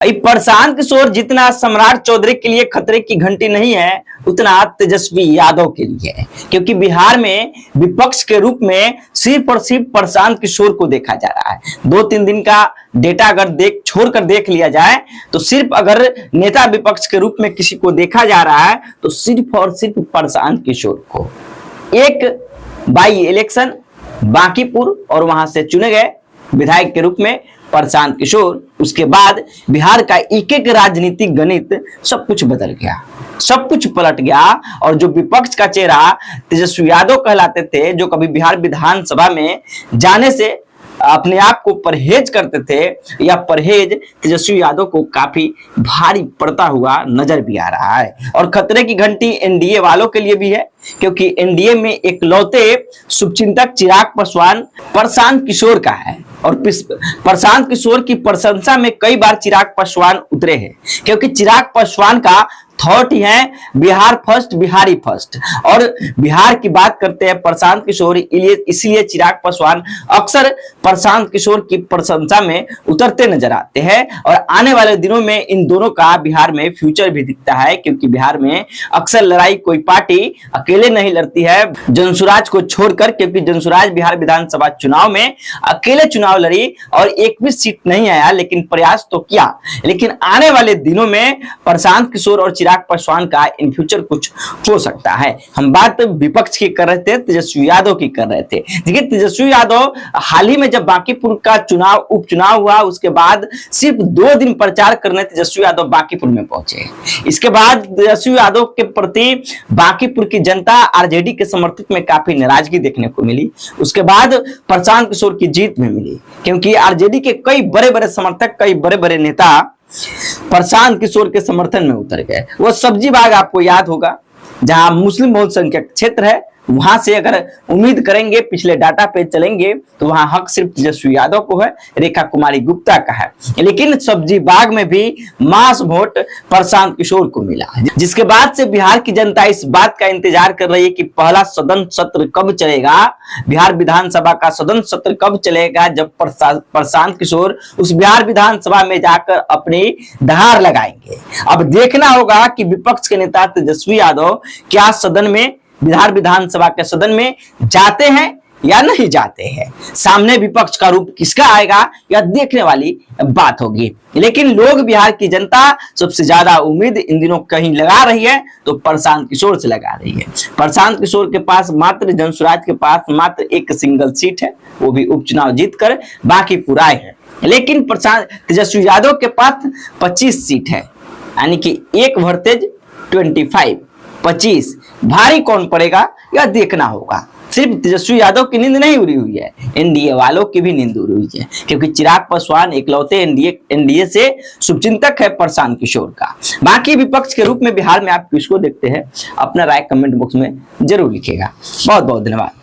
प्रशांत किशोर जितना सम्राट चौधरी के लिए खतरे की घंटी नहीं है, उतना तेजस्वी यादव के लिए है, क्योंकि बिहार में विपक्ष के रूप में सिर्फ और सिर्फ प्रशांत किशोर को देखा जा रहा है। 2-3 दिन का डेटा अगर छोड़कर देख लिया जाए तो सिर्फ अगर नेता विपक्ष के रूप में किसी को देखा जा रहा है तो सिर्फ और सिर्फ प्रशांत किशोर को। एक बाई इलेक्शन बांकीपुर और वहां से चुने गए विधायक के रूप में प्रशांत किशोर, उसके बाद बिहार का एक एक राजनीतिक गणित सब कुछ बदल गया, सब कुछ पलट गया। और जो विपक्ष का चेहरा तेजस्वी यादव कहलाते थे, जो कभी बिहार विधानसभा में जाने से अपने आप को परहेज करते थे, या परहेज तेजस्वी यादव को काफी भारी पड़ता हुआ नजर भी आ रहा है। और खतरे की घंटी एनडीए वालों के लिए भी है, क्योंकि एनडीए में एकलौते शुभचिंतक चिराग पासवान प्रशांत किशोर का है। और प्रशांत किशोर की प्रशंसा में कई बार चिराग पासवान उतरे हैं, क्योंकि चिराग पासवान का थॉट ही है बिहार फर्स्ट, बिहारी फर्स्ट। और बिहार की बात करते हैं प्रशांत किशोर, इसलिए चिराग पासवान अक्सर प्रशांत किशोर की प्रशंसा में उतरते नजर आते हैं। और आने वाले दिनों में इन दोनों का बिहार में फ्यूचर भी दिखता है, क्योंकि बिहार में अक्सर लड़ाई कोई पार्टी अकेले नहीं लड़ती है जनसुराज को छोड़कर, क्योंकि जनसुराज बिहार विधानसभा चुनाव में अकेले चुनाव लड़ी और एक भी सीट नहीं आया, लेकिन प्रयास तो किया। लेकिन आने वाले दिनों में प्रशांत किशोर और चिराग पासवान का इन फ्यूचर कुछ हो सकता है। हम बात विपक्ष की कर रहे थे, तेजस्वी यादव की कर रहे थे। देखिए, तेजस्वी यादव हाल ही में जब बांकीपुर का उपचुनाव हुआ, उसके बाद सिर्फ 2 दिन प्रचार करने तेजस्वी यादव बांकीपुर में पहुंचे। इसके बाद तेजस्वी यादव के प्रति बांकीपुर की जनता आरजेडी के समर्थक में काफी नाराजगी देखने को मिली। उसके बाद प्रशांत किशोर की जीत में मिली, क्योंकि आरजेडी के कई बड़े बड़े समर्थक, कई बड़े बड़े नेता प्रशांत किशोर के समर्थन में उतर गए। वो सब्जी बाग आपको याद होगा, जहां मुस्लिम बहुसंख्यक क्षेत्र है, वहां से अगर उम्मीद करेंगे, पिछले डाटा पे चलेंगे तो वहां हक सिर्फ तेजस्वी यादव को है, रेखा कुमारी गुप्ता का है। लेकिन सब्जी बाग में भी मास वोट प्रशांत किशोर को मिला, जिसके बाद से बिहार की जनता इस बात का इंतजार कर रही है कि पहला सदन सत्र कब चलेगा, बिहार विधानसभा का सदन सत्र कब चलेगा, जब प्रशांत किशोर उस बिहार विधानसभा में जाकर अपनी दहाड़ लगाएंगे। अब देखना होगा कि विपक्ष के नेता तेजस्वी यादव क्या सदन में, बिहार विधानसभा के सदन में जाते हैं या नहीं जाते हैं। सामने विपक्ष का रूप किसका आएगा, यह देखने वाली बात होगी। लेकिन लोग, बिहार की जनता सबसे ज्यादा उम्मीद इन दिनों कहीं लगा रही है तो प्रशांत किशोर से लगा रही है। प्रशांत किशोर के पास मात्र, जनसुराज के पास मात्र एक सिंगल सीट है, वो भी उपचुनाव जीतकर बांकीपुर आए हैं। लेकिन तेजस्वी यादव के पास 25 सीट है, यानी कि एक वर्सेज 25 भारी कौन पड़ेगा यह देखना होगा। सिर्फ तेजस्वी यादव की नींद नहीं उड़ी हुई है, एनडीए वालों की भी नींद उड़ी हुई है, क्योंकि चिराग पासवान एकलौते एनडीए से शुभचिंतक है प्रशांत किशोर का। बाकी विपक्ष के रूप में बिहार में आप किसको देखते हैं, अपना राय कमेंट बॉक्स में जरूर लिखिएगा। बहुत बहुत धन्यवाद।